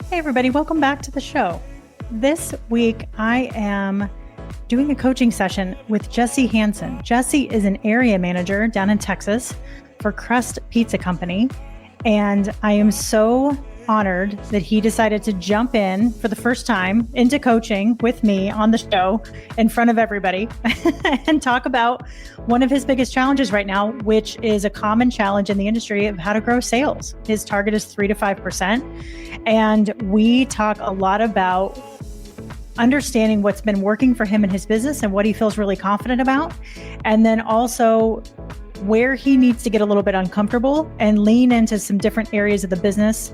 Hey, everybody, welcome back to the show. This week, I am doing a coaching session with Jesse Hanson. Jesse is an area manager down in Texas for Crust Pizza Company, and I am so honored that he decided to jump in for the first time into coaching with me on the show in front of everybody and talk about one of his biggest challenges right now, which is a common challenge in the industry of how to grow sales. His target is 3 to 5%. And we talk a lot about understanding what's been working for him in his business and what he feels really confident about. And then also where he needs to get a little bit uncomfortable and lean into some different areas of the business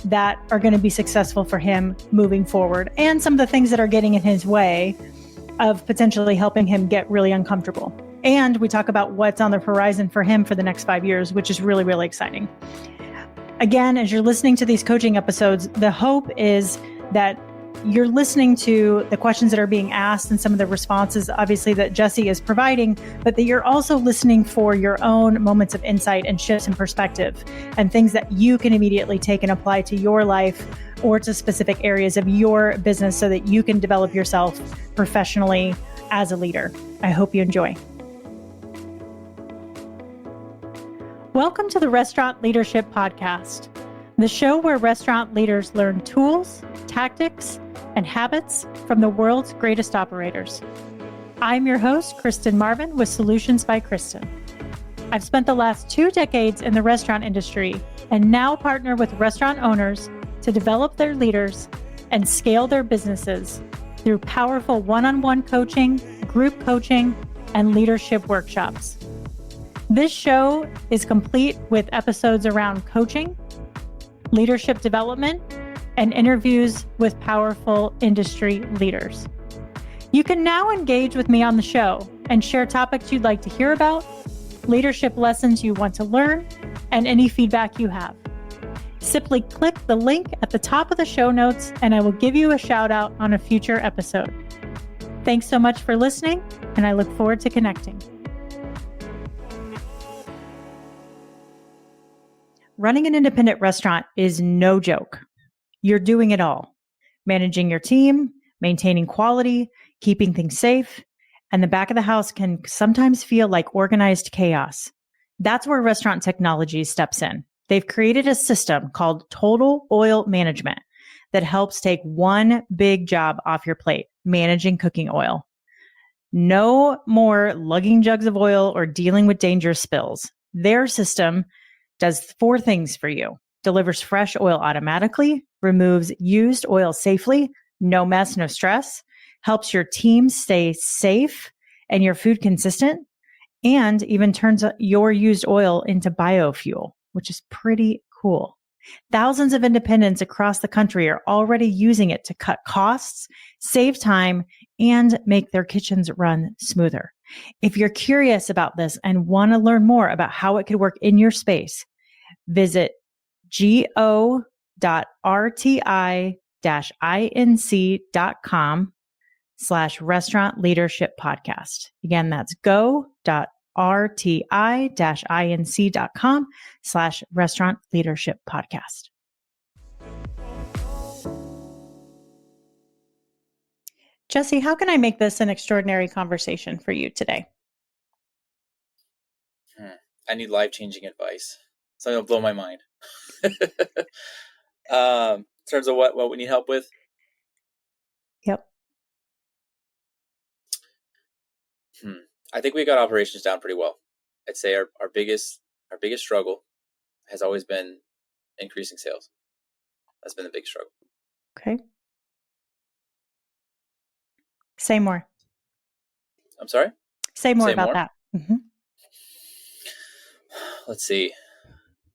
that are going to be successful for him moving forward, and some of the things that are getting in his way of potentially helping him get really uncomfortable. And we talk about what's on the horizon for him for the next 5 years, which is really, really exciting. Again, as you're listening to these coaching episodes, the hope is that you're listening to the questions that are being asked and some of the responses, obviously, that Jesse is providing, but that you're also listening for your own moments of insight and shifts in perspective and things that you can immediately take and apply to your life or to specific areas of your business so that you can develop yourself professionally as a leader. I hope you enjoy. Welcome to the Restaurant Leadership Podcast, the show where restaurant leaders learn tools, tactics, and habits from the world's greatest operators. I'm your host, Kristen Marvin, with Solutions by Kristen. I've spent the last 2 decades in the restaurant industry and now partner with restaurant owners to develop their leaders and scale their businesses through powerful one-on-one coaching, group coaching, and leadership workshops. This show is complete with episodes around coaching, leadership development, and interviews with powerful industry leaders. You can now engage with me on the show and share topics you'd like to hear about, leadership lessons you want to learn, and any feedback you have. Simply click the link at the top of the show notes, and I will give you a shout out on a future episode. Thanks so much for listening, and I look forward to connecting. Running an independent restaurant is no joke. You're doing it all. Managing your team, maintaining quality, keeping things safe, and the back of the house can sometimes feel like organized chaos. That's where Restaurant Technology steps in. They've created a system called Total Oil Management that helps take one big job off your plate, managing cooking oil. No more lugging jugs of oil or dealing with dangerous spills. Their system does 4 things for you. Delivers fresh oil automatically, removes used oil safely, no mess, no stress, helps your team stay safe and your food consistent, and even turns your used oil into biofuel, which is pretty cool. Thousands of independents across the country are already using it to cut costs, save time, and make their kitchens run smoother. If you're curious about this and want to learn more about how it could work in your space, visit go.rti-inc.com/restaurant leadership podcast. Again, that's go.rti-inc.com/restaurant leadership podcast. Jesse, how can I make this an extraordinary conversation for you today? I need life-changing advice. Something will blow my mind. In terms of what we need help with? Yep. I think we got operations down pretty well. I'd say our biggest struggle has always been increasing sales. That's been the big struggle. Okay. Say more. I'm sorry? Say more about that. Mm-hmm. Let's see.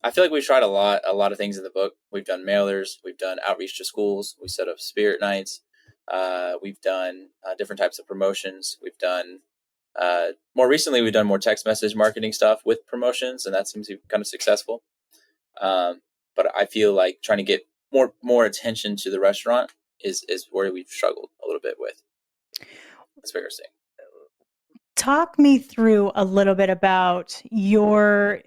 I feel like we've tried a lot of things in the book. We've done mailers. We've done outreach to schools. We set up spirit nights. We've done different types of promotions. We've done, more recently, we've done more text message marketing stuff with promotions, and that seems to be kind of successful. But I feel like trying to get more attention to the restaurant is where we've struggled a little bit with. That's what you're saying. Talk me through a little bit about your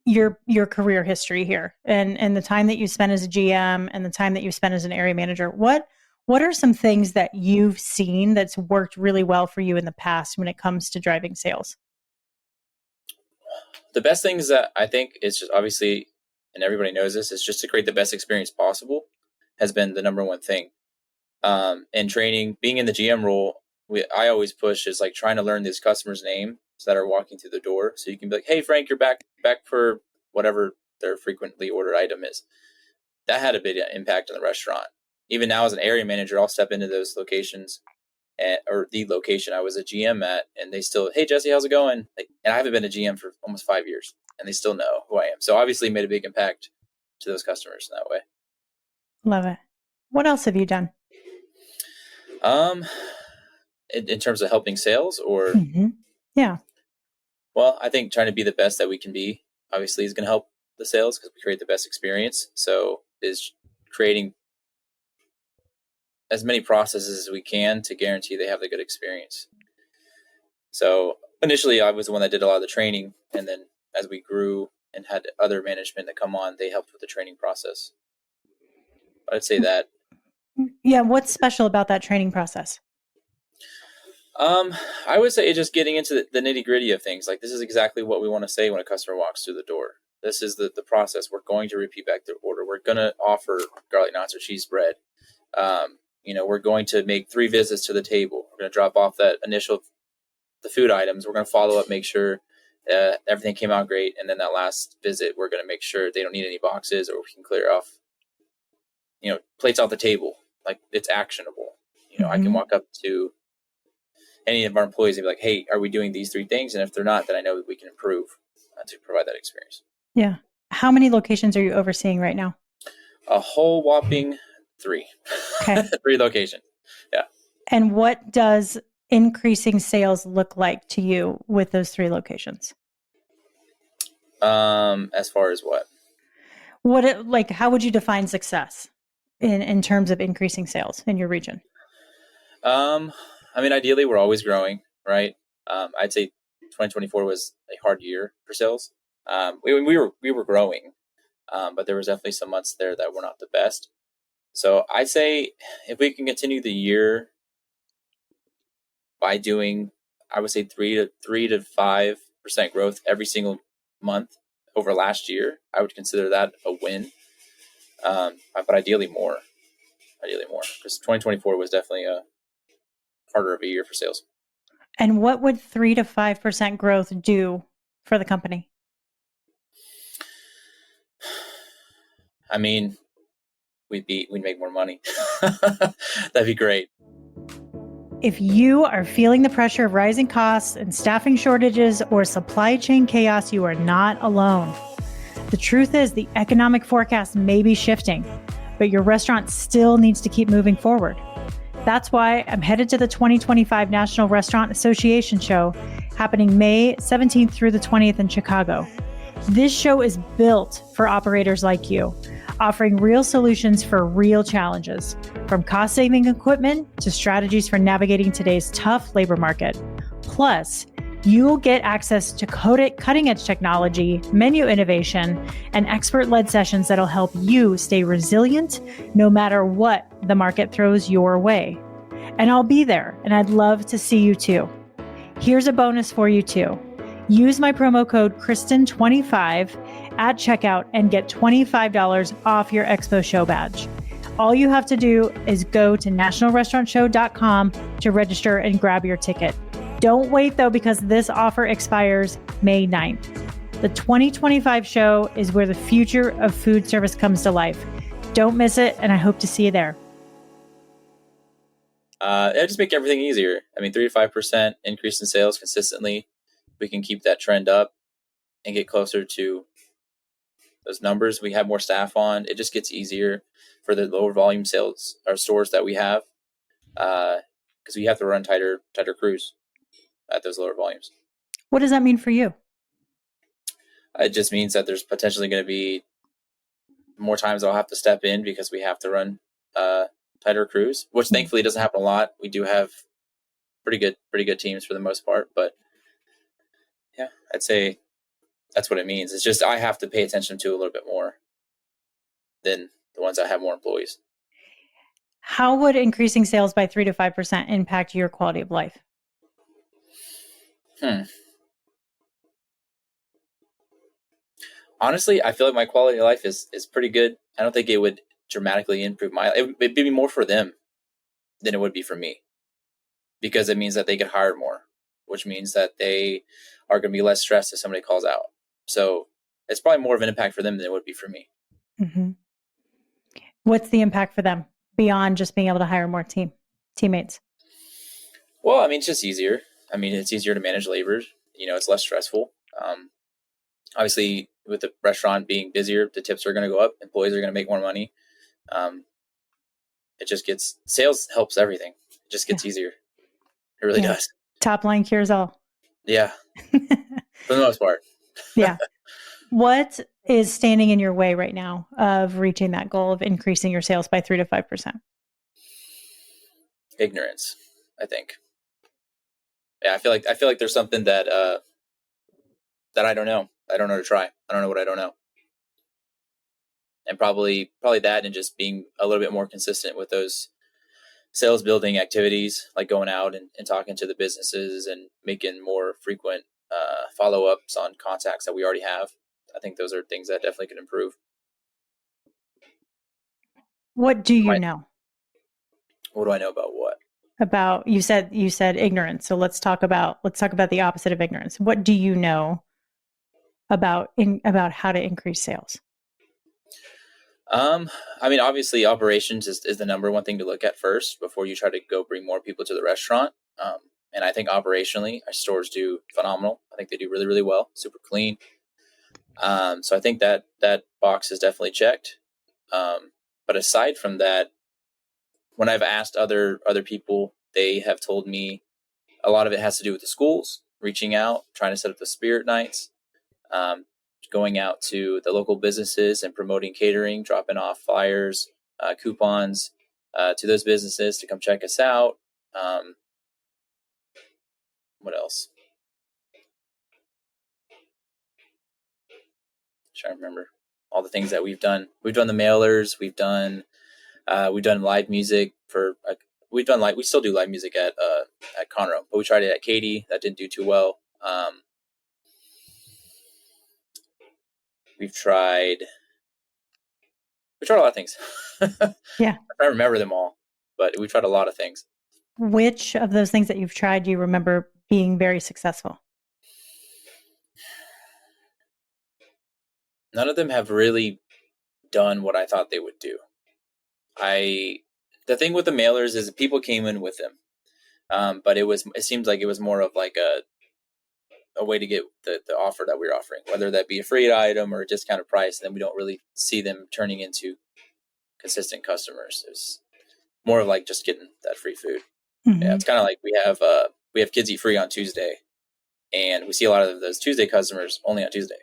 your career history here and the time that you spent as a GM and the time that you spent as an area manager. What are some things that you've seen that's worked really well for you in the past when it comes to driving sales? The best things that I think is just obviously, and everybody knows this, is just to create the best experience possible has been the number one thing. And training, being in the GM role, I always push is like trying to learn these customers' names that are walking through the door. So you can be like, hey, Frank, you're back for whatever their frequently ordered item is. That had a big impact on the restaurant. Even now as an area manager, I'll step into those locations or the location I was a GM at, and they still, hey, Jesse, how's it going? Like, and I haven't been a GM for almost 5 years, and they still know who I am. So obviously made a big impact to those customers in that way. Love it. What else have you done? In terms of helping sales or, Yeah. well, I think trying to be the best that we can be obviously is going to help the sales because we create the best experience. So is creating as many processes as we can to guarantee they have the good experience. So initially I was the one that did a lot of the training, and then as we grew and had other management that come on, they helped with the training process. But I'd say that. Yeah. What's special about that training process? I would say just getting into the nitty gritty of things. Like, this is exactly what we want to say when a customer walks through the door. This is the process. We're going to repeat back the order. We're going to offer garlic knots or cheese bread. We're going to make 3 visits to the table. We're going to drop off the food items. We're going to follow up, make sure everything came out great. And then that last visit, we're going to make sure they don't need any boxes, or we can clear off, plates off the table. Like, it's actionable. I can walk up to any of our employees and be like, hey, are we doing these 3 things? And if they're not, then I know that we can improve to provide that experience. Yeah. How many locations are you overseeing right now? A whole whopping 3. Okay. 3 locations. Yeah. And what does increasing sales look like to you with those 3 locations? As far as what? How would you define success in terms of increasing sales in your region? Ideally we're always growing, right? I'd say 2024 was a hard year for sales. We were growing, but there was definitely some months there that were not the best. So I'd say if we can continue the year by doing, I would say 3 to 5% growth every single month over last year, I would consider that a win. But ideally more, because 2024 was definitely a harder of a year for sales. And what would 3 to 5% growth do for the company? We'd make more money. That'd be great. If you are feeling the pressure of rising costs and staffing shortages or supply chain chaos, you are not alone. The truth is, the economic forecast may be shifting, but your restaurant still needs to keep moving forward. That's why I'm headed to the 2025 National Restaurant Association Show, happening May 17th through the 20th in Chicago. This show is built for operators like you, offering real solutions for real challenges, from cost-saving equipment to strategies for navigating today's tough labor market. Plus, you'll get access to cutting-edge technology, menu innovation, and expert-led sessions that'll help you stay resilient no matter what the market throws your way. And I'll be there, and I'd love to see you too. Here's a bonus for you too. Use my promo code Kristen25 at checkout and get $25 off your Expo Show badge. All you have to do is go to nationalrestaurantshow.com to register and grab your ticket. Don't wait though, because this offer expires May 9th. The 2025 show is where the future of food service comes to life. Don't miss it, and I hope to see you there. It'll just make everything easier. 3 to 5% increase in sales consistently. We can keep that trend up and get closer to those numbers. We have more staff on. It just gets easier for the lower volume sales or stores that we have, because we have to run tighter crews at those lower volumes. What does that mean for you? It just means that there's potentially going to be more times I'll have to step in because we have to run tighter crews, which thankfully doesn't happen a lot. We do have pretty good teams for the most part, but yeah, I'd say That's what it means. It's just I have to pay attention to a little bit more than the ones that have more employees. How would increasing sales by 3 to 5% impact your quality of life? Honestly, I feel like my quality of life is pretty good. I don't think it would dramatically improve my life. It'd be more for them than it would be for me, because it means that they get hired more, which means that they are going to be less stressed if somebody calls out. So it's probably more of an impact for them than it would be for me. Mm-hmm. What's the impact for them beyond just being able to hire more teammates? Well, I mean, it's just easier. I mean, it's easier to manage labor. It's less stressful. Obviously, with the restaurant being busier, the tips are going to go up. Employees are going to make more money. It just gets, sales helps everything. It just gets easier. It really does. Top line cures all. Yeah. For the most part. Yeah. What is standing in your way right now of reaching that goal of increasing your sales by 3 to 5%? Ignorance, I think. Yeah, I feel like there's something that I don't know. I don't know to try. I don't know what I don't know. And probably that, and just being a little bit more consistent with those sales building activities, like going out and talking to the businesses and making more frequent follow-ups on contacts that we already have. I think those are things that definitely could improve. What do you know? What do I know about what? About, you said ignorance. So let's talk about the opposite of ignorance. What do you know about how to increase sales? I mean, obviously operations is the number one thing to look at first before you try to go bring more people to the restaurant. And I think operationally our stores do phenomenal. I think they do really, really well, super clean. So I think that box is definitely checked. But aside from that, when I've asked other people, they have told me a lot of it has to do with the schools, reaching out, trying to set up the spirit nights, going out to the local businesses and promoting catering, dropping off flyers, coupons to those businesses to come check us out. What else? I'm trying to remember all the things that we've done. We've done the mailers. We've done live music we still do live music at Conroe, but we tried it at Katie. That didn't do too well. We've tried a lot of things. Yeah. I don't remember them all, but we tried a lot of things. Which of those things that you've tried do you remember being very successful? None of them have really done what I thought they would do. The thing with the mailers is people came in with them. But it seems like it was more of like a way to get the offer that we're offering, whether that be a free item or a discounted price. Then we don't really see them turning into consistent customers. It's more of like just getting that free food. Mm-hmm. Yeah, it's kind of like we have Kids Eat Free on Tuesday, and we see a lot of those Tuesday customers only on Tuesday,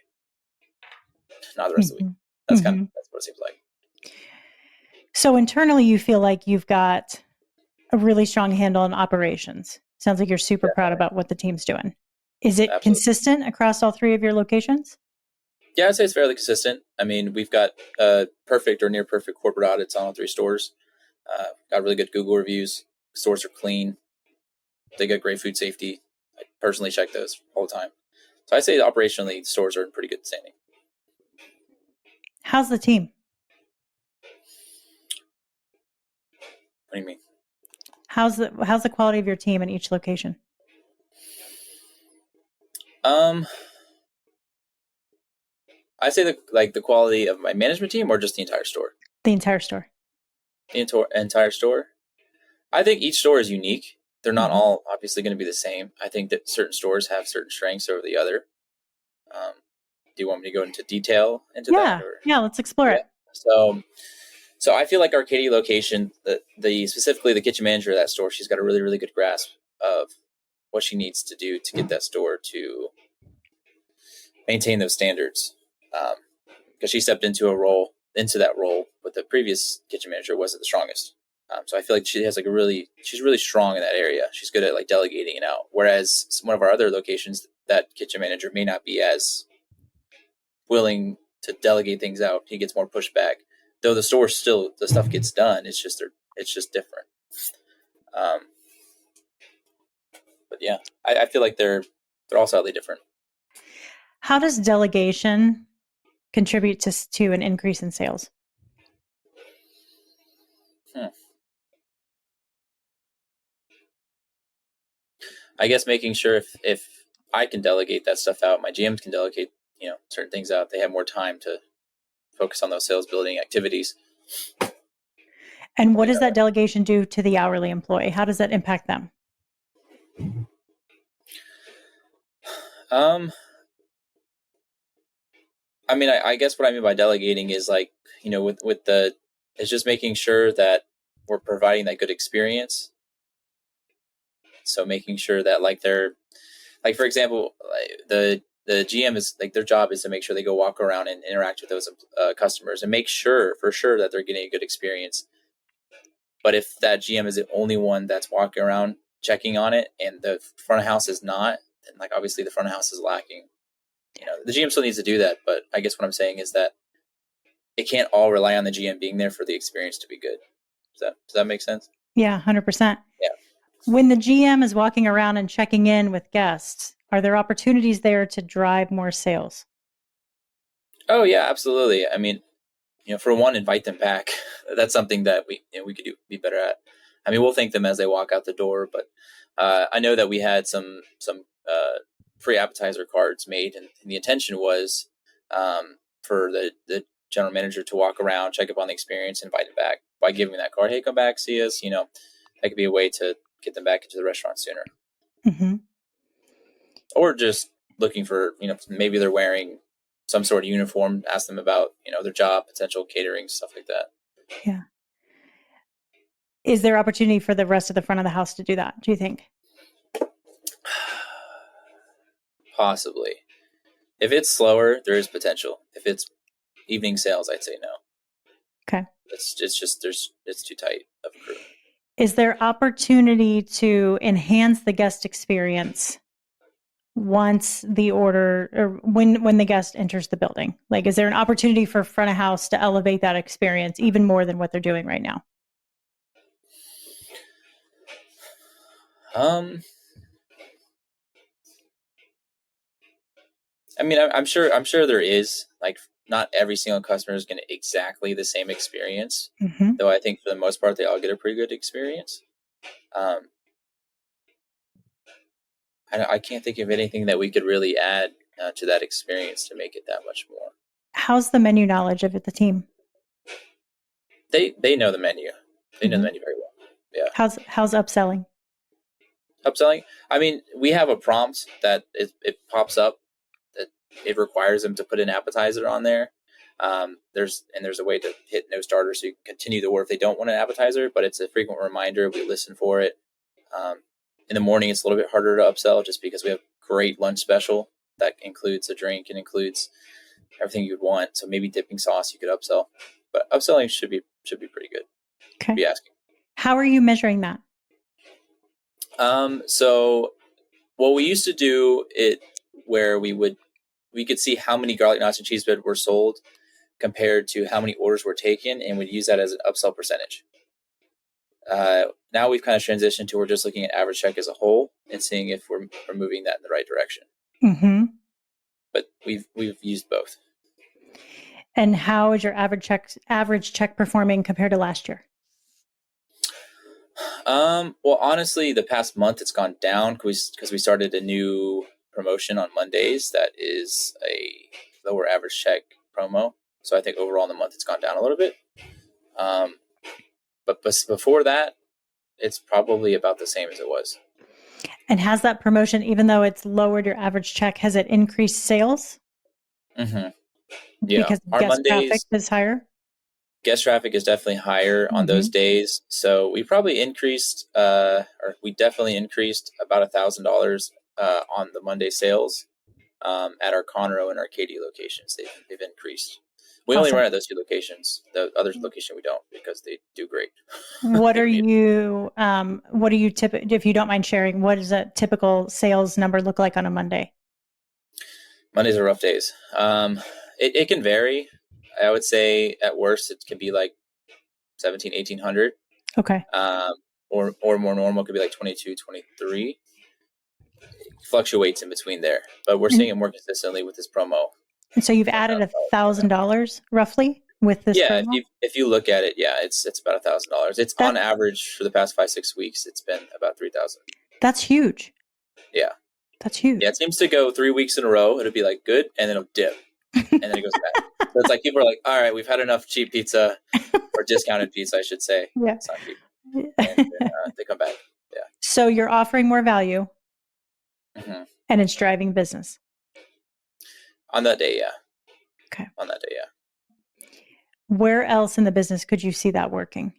not the rest of the week. That's that's what it seems like. So internally, you feel like you've got a really strong handle on operations. Sounds like you're super proud about what the team's doing. Is it consistent across all three of your locations? Yeah, I'd say it's fairly consistent. I mean, we've got perfect or near perfect corporate audits on all three stores. Got really good Google reviews. Stores are clean. They got great food safety. I personally check those all the time. So I'd say operationally, stores are in pretty good standing. How's the team? What do you mean? How's the quality of your team in each location? I'd say the quality of my management team, or just the entire store? The entire store. The entire store. I think each store is unique. They're not all obviously going to be the same. I think that certain stores have certain strengths over the other. Do you want me to go into detail into that? Yeah, let's explore it. So I feel like our Katy location, specifically the kitchen manager of that store, she's got a really, really good grasp of what she needs to do to get that store to maintain those standards. Because she stepped into that role, but the previous kitchen manager wasn't the strongest. So I feel like she has she's really strong in that area. She's good at delegating it out. Whereas one of our other locations, that kitchen manager may not be as willing to delegate things out, he gets more pushback. Though the stuff gets done. It's just different. But yeah, I feel like they're all slightly different. How does delegation contribute to an increase in sales? I guess making sure if I can delegate that stuff out, my GMs can delegate, certain things out. They have more time to focus on those sales building activities. And what does that delegation do to the hourly employee? How does that impact them? I mean, I guess what I mean by delegating is like, it's just making sure that we're providing that good experience. So making sure that like for example, the GM is like, their job is to make sure they go walk around and interact with those customers and make sure for sure that they're getting a good experience. But if that GM is the only one that's walking around checking on it and the front of house is not, then like obviously the front of house is lacking. The GM still needs to do that, but I guess what I'm saying is that it can't all rely on the GM being there for the experience to be good. Does that make sense? Yeah, 100%. Yeah. When the GM is walking around and checking in with guests, are there opportunities there to drive more sales? Oh yeah, absolutely. I mean, for one, invite them back. That's something that we could be better at. I mean, we'll thank them as they walk out the door, but I know that we had some free appetizer cards made, and the intention was for the general manager to walk around, check up on the experience, invite them back by giving that card. Hey, come back, see us. That could be a way to get them back into the restaurant sooner. Mm-hmm. Or just looking for, maybe they're wearing some sort of uniform, ask them about, their job, potential catering, stuff like that. Yeah. Is there opportunity for the rest of the front of the house to do that, do you think? Possibly. If it's slower, there is potential. If it's evening sales, I'd say no. Okay. It's too tight of a crew. Is there opportunity to enhance the guest experience once the order or when the guest enters the building? Like, is there an opportunity for front of house to elevate that experience even more than what they're doing right now? I mean, I'm sure there is. Like, not every single customer is going to exactly the same experience, though I think for the most part they all get a pretty good experience. I can't think of anything that we could really add to that experience to make it that much more. How's the menu knowledge of the team? They know the menu. They know the menu very well. Yeah. How's upselling? Upselling? I mean, we have a prompt that it pops up that it requires them to put an appetizer on there. There's a way to hit no starter so you can continue the order if they don't want an appetizer, but it's a frequent reminder. We listen for it. In the morning, it's a little bit harder to upsell just because we have great lunch special that includes a drink and includes everything you'd want. So maybe dipping sauce you could upsell, but upselling should be pretty good. Okay. Be asking. How are you measuring that? So what we used to do it where we could see how many garlic knots and cheese bread were sold compared to how many orders were taken, and we'd use that as an upsell percentage. Now we've kind of transitioned to we're just looking at average check as a whole and seeing if we're moving that in the right direction. Mm-hmm. But we've used both. And how is your average check performing compared to last year? Well, honestly, the past month it's gone down because we started a new promotion on Mondays that is a lower average check promo. So I think overall in the month it's gone down a little bit. But before that, it's probably about the same as it was. And has that promotion, even though it's lowered your average check, has it increased sales? Mm-hmm. Yeah. Because guest traffic is higher? Guest traffic is definitely higher on those days. So we probably increased, or we definitely increased about $1,000 on the Monday sales at our Conroe and Arcadia locations. They've increased. We only run at those two locations. The other location we don't because they do great. What are you if you don't mind sharing, what does a typical sales number look like on a Monday? Mondays are rough days. It can vary. I would say at worst it can be like 17, 1800. Okay. Or more normal could be like 22, 23. Fluctuates in between there, but we're seeing it more consistently with this promo. And so you've added $1,000 roughly with this Yeah, promo? if you look at it, yeah, it's about $1,000. It's on average for the past 5-6 weeks. It's been about 3,000. That's huge. Yeah, that's huge. Yeah, it seems to go 3 weeks in a row. It'll be like good, and then it'll dip, and then it goes back. So it's like people are like, all right, we've had enough cheap pizza or discounted pizza, I should say. Yeah, it's not cheap, and then, they come back. Yeah. So you're offering more value, and it's driving business on that day. Yeah. Okay. On that day, yeah. Where else in the business could you see that working?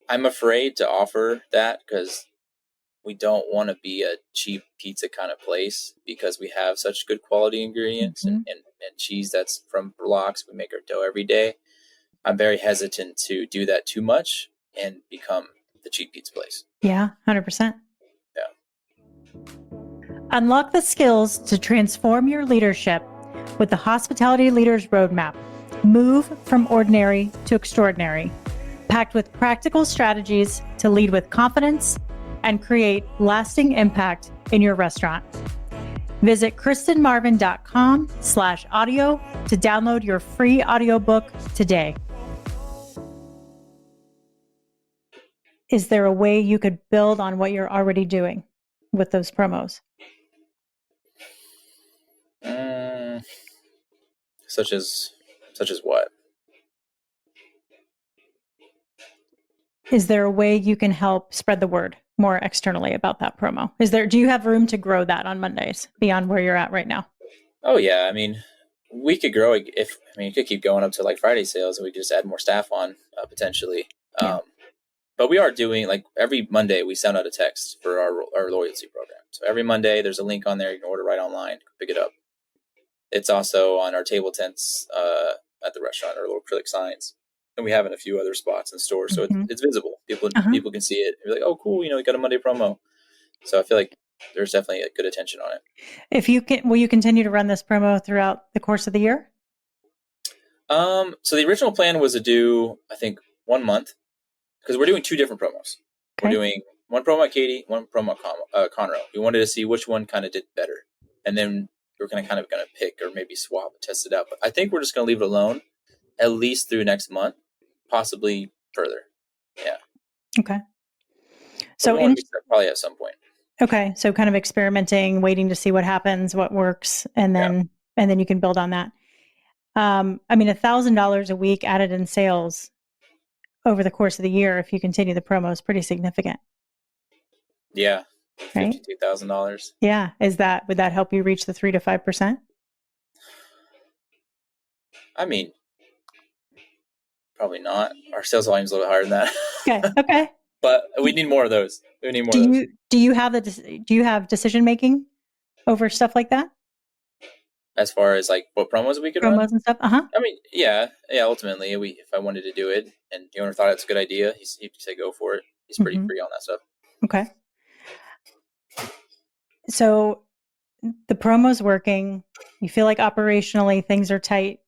I'm afraid to offer that because we don't want to be a cheap pizza kind of place because we have such good quality ingredients and cheese that's from blocks. We make our dough every day. I'm very hesitant to do that too much and become the cheap pizza place. Yeah, 100%. Yeah. Unlock the skills to transform your leadership with the Hospitality Leaders Roadmap. Move from ordinary to extraordinary, packed with practical strategies to lead with confidence and create lasting impact in your restaurant. Visit kristenmarvin.com/audio to download your free audiobook today. Is there a way you could build on what you're already doing with those promos? Such as what? Is there a way you can help spread the word more externally about that promo? Do you have room to grow that on Mondays beyond where you're at right now? Oh yeah. I mean, we could grow it it could keep going up to like Friday sales and we could just add more staff on potentially. Yeah. But we are doing like every Monday we send out a text for our loyalty program. So every Monday there's a link on there. You can order right online, pick it up. It's also on our table tents at the restaurant, our little acrylic signs. And we have in a few other spots in stores. So it's visible. People can see it. You're like, oh, cool. We got a Monday promo. So I feel like there's definitely a good attention on it. Will you continue to run this promo throughout the course of the year? So the original plan was to do, I think, 1 month because we're doing 2 different promos. Okay. We're doing one promo at Katie, one promo at Conroe. We wanted to see which one kind of did better. And then we're kind of pick or maybe swap and test it out. But I think we're just going to leave it alone at least through next month, possibly further. Yeah. Okay. So probably at some point. Okay. So kind of experimenting, waiting to see what happens, what works, and then you can build on that. I mean, $1,000 a week added in sales over the course of the year, if you continue the promo, is pretty significant. Yeah. Right? $52,000. Yeah. Would that help you reach the 3 to 5%? I mean, probably not. Our sales volume is a little bit higher than that. Okay. But we need more of those. Do you have decision making over stuff like that? As far as like what promos we could run? And stuff? I mean, yeah. Ultimately, if I wanted to do it and the owner thought it's a good idea, he'd say go for it. He's pretty free on that stuff. Okay. So the promo's working. You feel like operationally things are tight.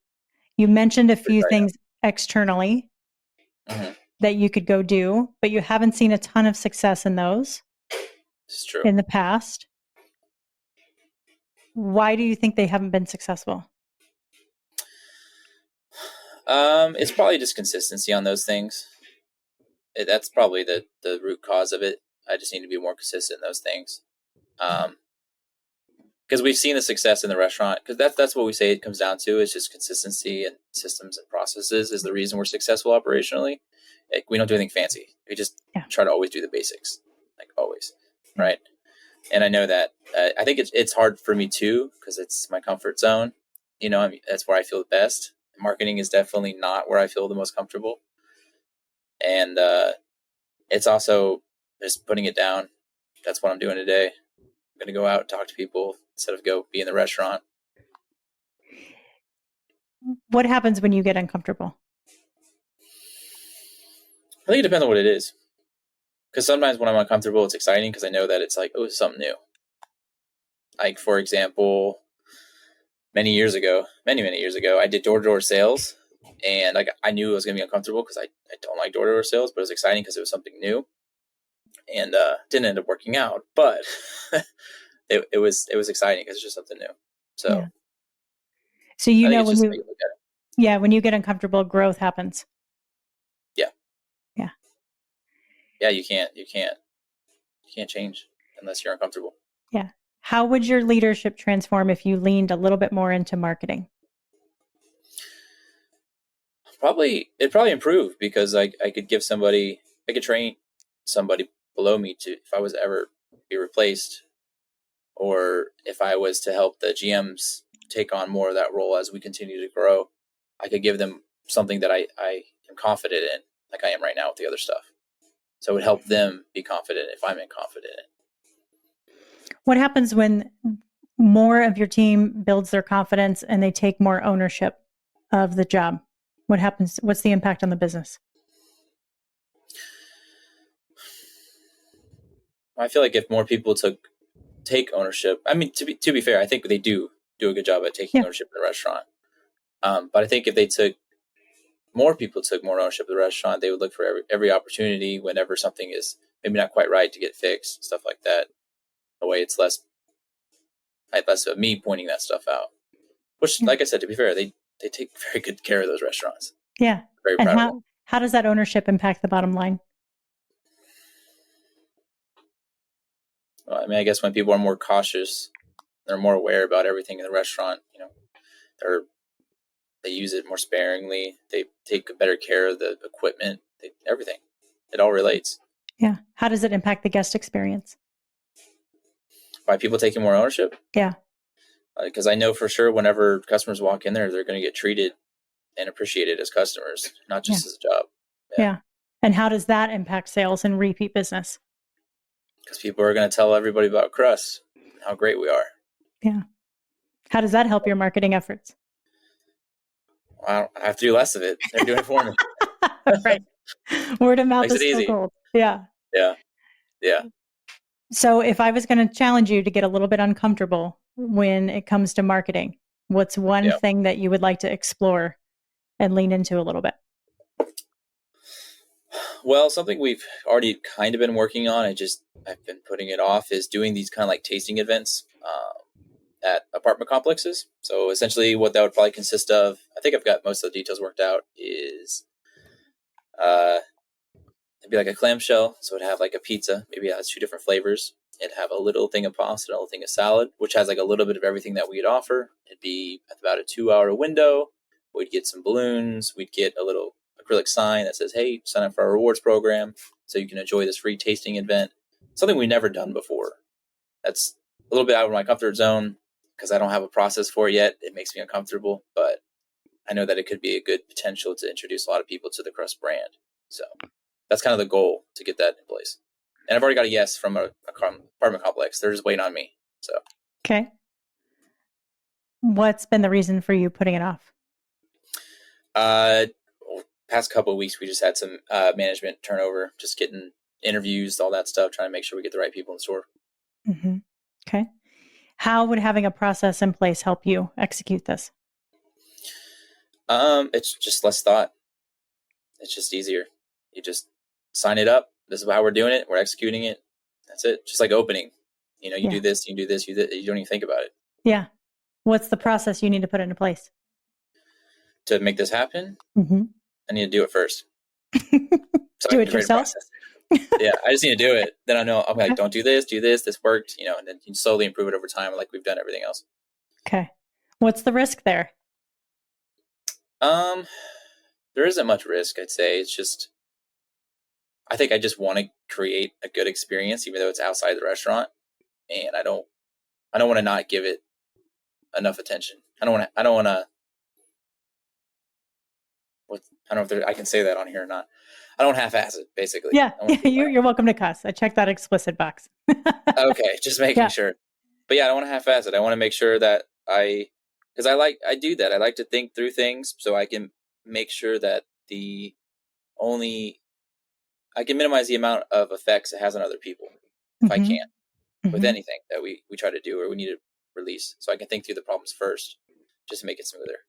You mentioned a few things externally that you could go do, but you haven't seen a ton of success in those. It's true. In the past. Why do you think they haven't been successful? It's probably just consistency on those things. That's probably the root cause of it. I just need to be more consistent in those things. Because we've seen the success in the restaurant. Because that's what we say it comes down to. Is just consistency and systems and processes is the reason we're successful operationally. Like, we don't do anything fancy. We just try to always do the basics, like always, right? And I know that I think it's hard for me too because it's my comfort zone. That's where I feel the best. Marketing is definitely not where I feel the most comfortable, and it's also just putting it down. That's what I'm doing today. I'm going to go out and talk to people instead of go be in the restaurant. What happens when you get uncomfortable? I think it depends on what it is. Because sometimes when I'm uncomfortable, it's exciting because I know that it's like, oh, it's something new. Like, for example, many years ago, many years ago, I did door-to-door sales, and like I knew it was going to be uncomfortable because I don't like door-to-door sales, but it was exciting because it was something new, and didn't end up working out, but it was exciting because it's just something new. Yeah. So So I think it's when just how you you look at it. when you get uncomfortable, growth happens. Yeah, Yeah. yeah. You can't change unless you're uncomfortable. Yeah. How would your leadership transform if you leaned a little bit more into marketing? It'd probably improve because I could train somebody below me to, if I was to ever be replaced, or if I was to help the GMs take on more of that role as we continue to grow, I could give them something that I am confident in, like I am right now with the other stuff. So it would help them be confident if I'm confident in it. What happens when more of your team builds their confidence and they take more ownership of the job? What happens? What's the impact on the business? I feel like if more people take ownership, I mean, to be fair, I think they do a good job at taking ownership of the restaurant. But I think if more people took more ownership of the restaurant, they would look for every opportunity whenever something is maybe not quite right to get fixed, stuff like that. The way it's less of me pointing that stuff out. Which, like I said, to be fair, they take very good care of those restaurants. Yeah. Very And proud of them. how does that ownership impact the bottom line? Well, I mean, I guess when people are more cautious, they're more aware about everything in the restaurant. They use it more sparingly. They take better care of the equipment. Everything. It all relates. Yeah. How does it impact the guest experience? By people taking more ownership? Yeah. Because I know for sure whenever customers walk in there, they're going to get treated and appreciated as customers, not just as a job. Yeah. And how does that impact sales and repeat business? Because people are going to tell everybody about Crust and how great we are. Yeah. How does that help your marketing efforts? I have to do less of it. They're doing it for me. Right. Word of mouth Makes is it still easy. gold. Yeah. Yeah. So if I was going to challenge you to get a little bit uncomfortable when it comes to marketing, what's one thing that you would like to explore and lean into a little bit? Well, something we've already kind of been working on, I've been putting it off, is doing these kind of like tasting events at apartment complexes. So essentially what that would probably consist of, I think I've got most of the details worked out, is it'd be like a clamshell. So it'd have like a pizza, maybe it has 2 different flavors. It'd have a little thing of pasta, a little thing of salad, which has like a little bit of everything that we'd offer. It'd be about a 2-hour window. We'd get some balloons. We'd get a little acrylic sign that says, hey, sign up for our rewards program so you can enjoy this free tasting event. Something we've never done before. That's a little bit out of my comfort zone because I don't have a process for it yet. It makes me uncomfortable, but I know that it could be a good potential to introduce a lot of people to the Crust brand. So that's kind of the goal, to get that in place. And I've already got a yes from a apartment complex. They're just waiting on me. So Okay. What's been the reason for you putting it off? Past couple of weeks, we just had some management turnover, just getting interviews, all that stuff, trying to make sure we get the right people in the store. Mm-hmm. Okay. How would having a process in place help you execute this? It's just less thought. It's just easier. You just sign it up. This is how we're doing it. We're executing it. That's it. Just like opening. You do this, you do this, you don't even think about it. Yeah. What's the process you need to put into place? To make this happen, I need to do it first. So Do it yourself? Yeah, I just need to do it. Then I know, I'm like, don't do this, this worked, and then you slowly improve it over time like we've done everything else. Okay. What's the risk there? There isn't much risk, I'd say. It's just, I think I just want to create a good experience, even though it's outside the restaurant. And I don't want to not give it enough attention. I don't want to, I don't know if I can say that on here or not. I don't half-ass it, basically. Yeah, you're welcome to cuss. I checked that explicit box. Okay, just making sure. But yeah, I don't want to half-ass it. I want to make sure that because I do that. I like to think through things so I can make sure that I can minimize the amount of effects it has on other people if I can. with Mm-hmm. anything that we try to do or we need to release. So I can think through the problems first, just to make it smoother.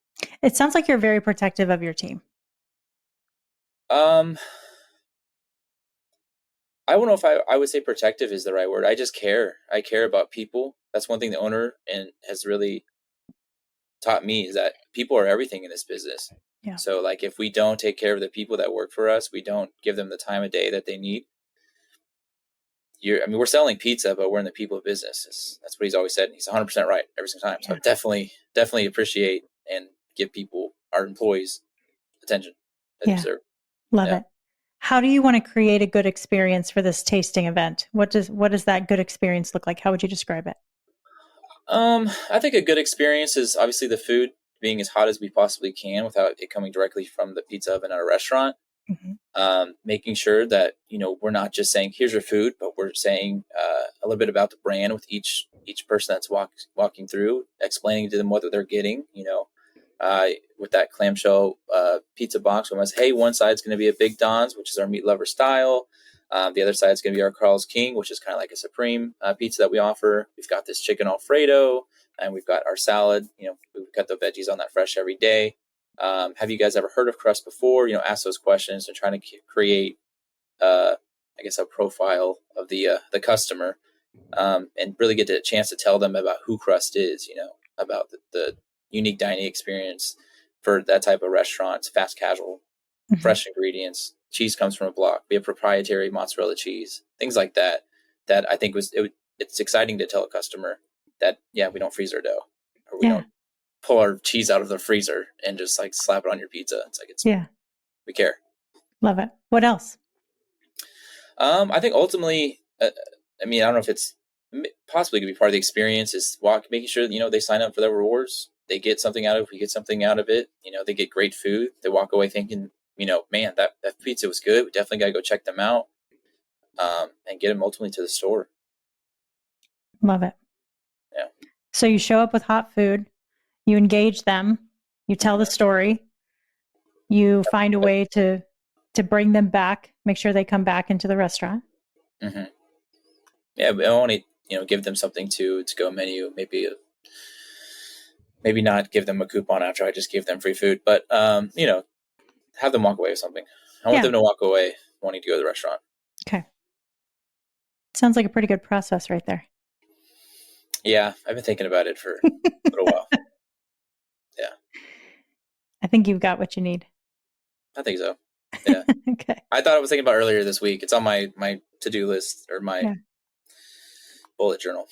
It sounds like you're very protective of your team. Um, I don't know if I would say protective is the right word. I just care. I care about people. That's one thing the owner and has really taught me, is that people are everything in this business. Yeah. So like if we don't take care of the people that work for us, we don't give them the time of day that they need. We're selling pizza, but we're in the people business. That's what he's always said. And he's 100% right every single time. So Yeah. definitely appreciate and give people, our employees, attention that they deserve. Love it. How do you want to create a good experience for this tasting event? What does that good experience look like? How would you describe it? I think a good experience is obviously the food being as hot as we possibly can without it coming directly from the pizza oven at a restaurant. Mm-hmm. Making sure that, we're not just saying, here's your food, but we're saying a little bit about the brand with each person that's walking through, explaining to them what they're getting, with that clamshell pizza box. We must, hey, one side's going to be a Big Don's, which is our meat lover style. The other side's going to be our Carl's King, which is kind of like a supreme pizza that we offer. We've got this chicken Alfredo, and we've got our salad. We cut the veggies on that fresh every day. Have you guys ever heard of Crust before? Ask those questions and trying to create, I guess, a profile of the customer, and really get a chance to tell them about who Crust is. About the unique dining experience for that type of restaurant. It's fast casual, Mm-hmm. fresh ingredients. Cheese comes from a block. We have proprietary mozzarella cheese, things like that. That I think it's exciting to tell a customer that, we don't freeze our dough, or we don't pull our cheese out of the freezer and just like slap it on your pizza. It's like, we care. Love it. What else? I think ultimately, I don't know if it's possibly could be part of the experience, is making sure that, they sign up for their rewards. They get something out of it. We get something out of it. They get great food. They walk away thinking, man, that pizza was good. We definitely got to go check them out, and get them ultimately to the store. Love it. Yeah. So you show up with hot food, you engage them, you tell the story, you find a way to bring them back, make sure they come back into the restaurant. Mm-hmm. Yeah, we want to, give them something to go menu. Maybe not give them a coupon after I just give them free food, but have them walk away with something. I want them to walk away wanting to go to the restaurant. Okay. Sounds like a pretty good process right there. Yeah, I've been thinking about it for a little while. Yeah. I think you've got what you need. I think so. Yeah. Okay. I thought I was thinking about earlier this week. It's on my to-do list, or my bullet journal.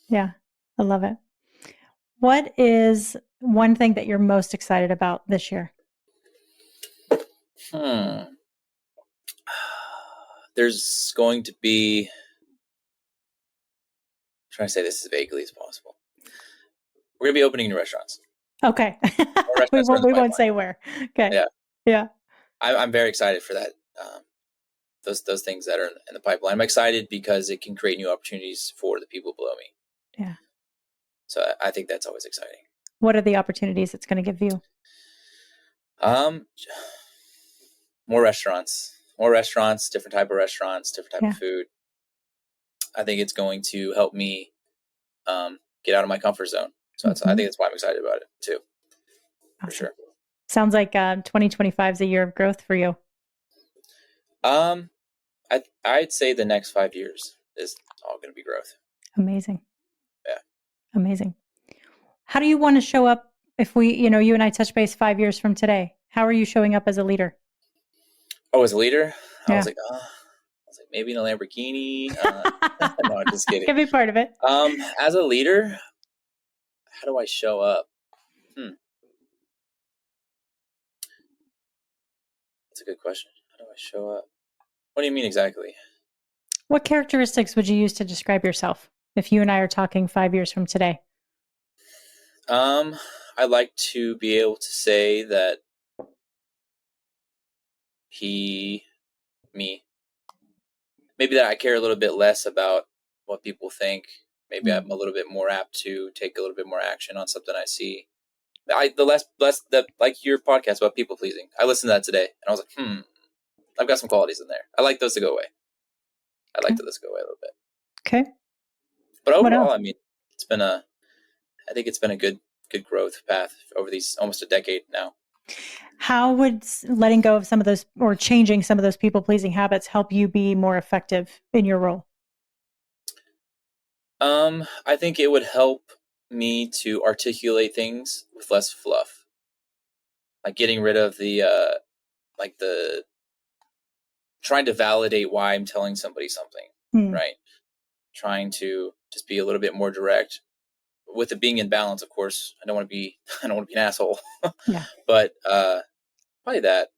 Yeah. I love it. What is one thing that you're most excited about this year? There's going to be, I'm trying to say this as vaguely as possible. We're going to be opening new restaurants. Okay. We won't say where. Okay. Yeah. Yeah. I'm very excited for that. Those things that are in the pipeline. I'm excited because it can create new opportunities for the people below me. Yeah. So I think that's always exciting. What are the opportunities it's going to give you? More restaurants, different type of restaurants, different type of food. I think it's going to help me get out of my comfort zone. So I think that's why I'm excited about it too. Awesome. For sure. Sounds like 2025 is a year of growth for you. I'd say the next 5 years is all going to be growth. Amazing. Yeah. Amazing. How do you want to show up if we, you and I touch base 5 years from today? How are you showing up as a leader? Oh, as a leader? I was like, maybe in a Lamborghini. No, I'm just kidding. Could be part of it. As a leader, how do I show up? That's a good question. How do I show up? What do you mean exactly? What characteristics would you use to describe yourself if you and I are talking 5 years from today? I like to be able to say that me, maybe that I care a little bit less about what people think. Maybe I'm a little bit more apt to take a little bit more action on something I see. Like your podcast about people pleasing. I listened to that today and I was like, I've got some qualities in there. I like those to go away. I'd like those to go away a little bit. Okay. But What overall, else? I mean, it's been a I think it's been a good growth path over these almost a decade now. How would letting go of some of those or changing some of those people pleasing habits help you be more effective in your role? I think it would help me to articulate things with less fluff, like getting rid of the trying to validate why I'm telling somebody something, Hmm. right? Trying to just be a little bit more direct with it being in balance. Of course, I don't want to be I don't want to be an asshole, Yeah. but probably that.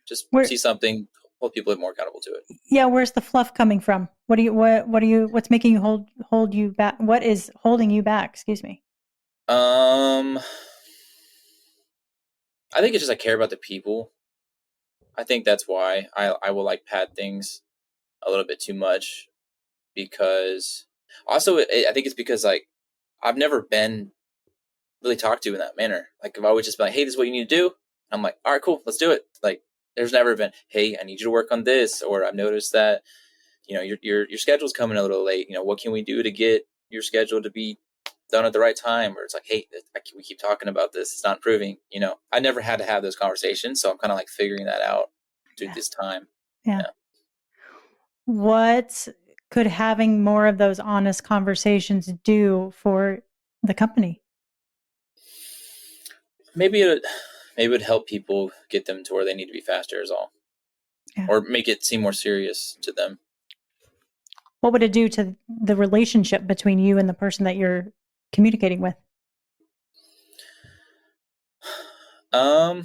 Just Where see something, hold people more accountable to it. Yeah, where's the fluff coming from? What's making you hold you back? What is holding you back? Excuse me. Um, I think it's just I care about the people. I think that's why I will like pad things a little bit too much because also I think it's because like I've never been really talked to in that manner. Like I've always just been like, hey, this is what you need to do. I'm like, all right, cool, let's do it. Like there's never been, hey, I need you to work on this, or I've noticed that your schedule's coming a little late. What can we do to get your schedule to be done at the right time? Or it's like, hey, we keep talking about this, it's not improving. I never had to have those conversations, so I'm kind of like figuring that out through Yeah. this time. Yeah. Yeah. What could having more of those honest conversations do for the company? Maybe it would help people get them to where they need to be faster is all, Yeah. or make it seem more serious to them. What would it do to the relationship between you and the person that you're communicating with? Um,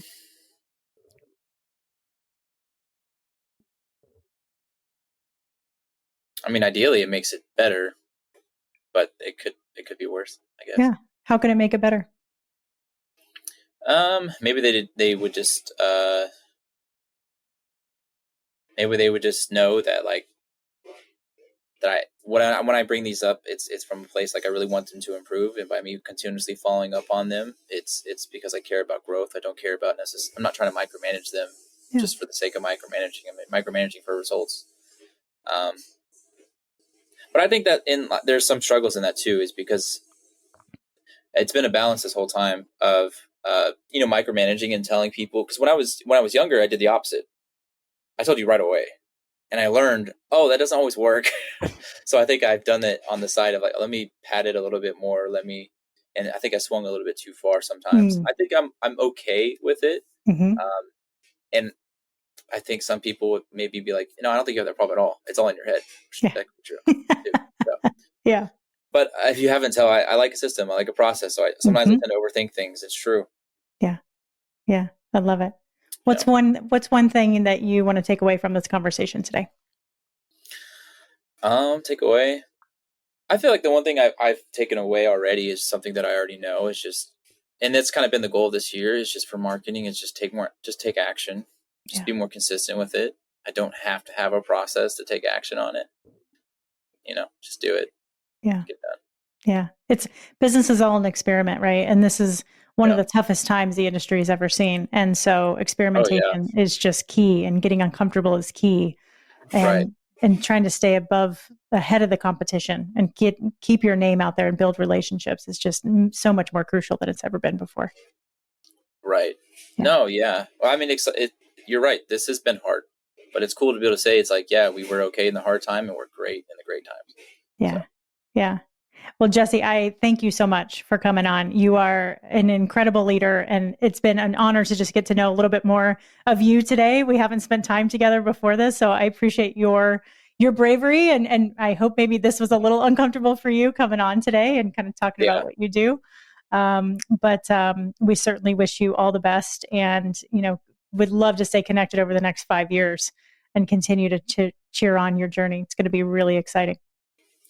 I mean, ideally, it makes it better, but it could be worse, I guess. Yeah. How can it make it better? Maybe they would just maybe they would just know that like that when I bring these up, it's from a place like I really want them to improve, and by me continuously following up on them, it's because I care about growth. I don't care about I'm not trying to micromanage them Yeah. just for the sake of micromanaging. I mean, micromanaging for results. Um, but I think that there's some struggles in that too, is because it's been a balance this whole time of micromanaging and telling people. Because when I was younger, I did the opposite. I told you right away, and I learned, oh, that doesn't always work. So I think I've done it on the side of like, let me pad it a little bit more. And I think I swung a little bit too far sometimes. Mm. I think I'm okay with it. Hmm. Um, and I think some people would maybe be like, I don't think you have that problem at all. It's all in your head. Yeah. That could be true. Too. So, Yeah. but if you haven't tell, I like a system. I like a process. So sometimes I Hmm. tend to overthink things. It's true. Yeah. Yeah. I love it. Yeah. What's one thing that you want to take away from this conversation today? Take away. I feel like the one thing I've taken away already is something that I already know. Is just, and that's kind of been the goal this year. Is just for marketing. Is just take action. Just Yeah. be more consistent with it. I don't have to have a process to take action on it. Just do it. Yeah. Get done. Yeah. It's business is all an experiment, right? And this is one of Yeah. the toughest times the industry has ever seen. And so Oh yeah. experimentation is just key, and getting uncomfortable is key, Right. and trying to stay ahead of the competition and keep your name out there and build relationships is just so much more crucial than it's ever been before. Right. Yeah. No. Yeah. Well, I mean, you're right. This has been hard, but it's cool to be able to say it's like, yeah, we were okay in the hard time, and we're great in the great times. So Yeah. Yeah. Well, Jesse, I thank you so much for coming on. You are an incredible leader, and it's been an honor to just get to know a little bit more of you today. We haven't spent time together before this, so I appreciate your bravery, and I hope maybe this was a little uncomfortable for you coming on today and kind of talking about yeah. what you do. But we certainly wish you all the best, and would love to stay connected over the next 5 years and continue to cheer on your journey. It's going to be really exciting.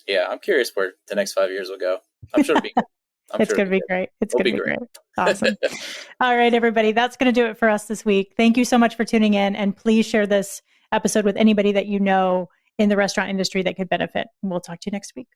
Yeah. I'm curious where the next 5 years will go. I'm sure it'll be good. It's going to be great. It's It'll going to be be great. great. Awesome. All right, everybody. That's going to do it for us this week. Thank you so much for tuning in. And please share this episode with anybody that you know in the restaurant industry that could benefit. We'll talk to you next week.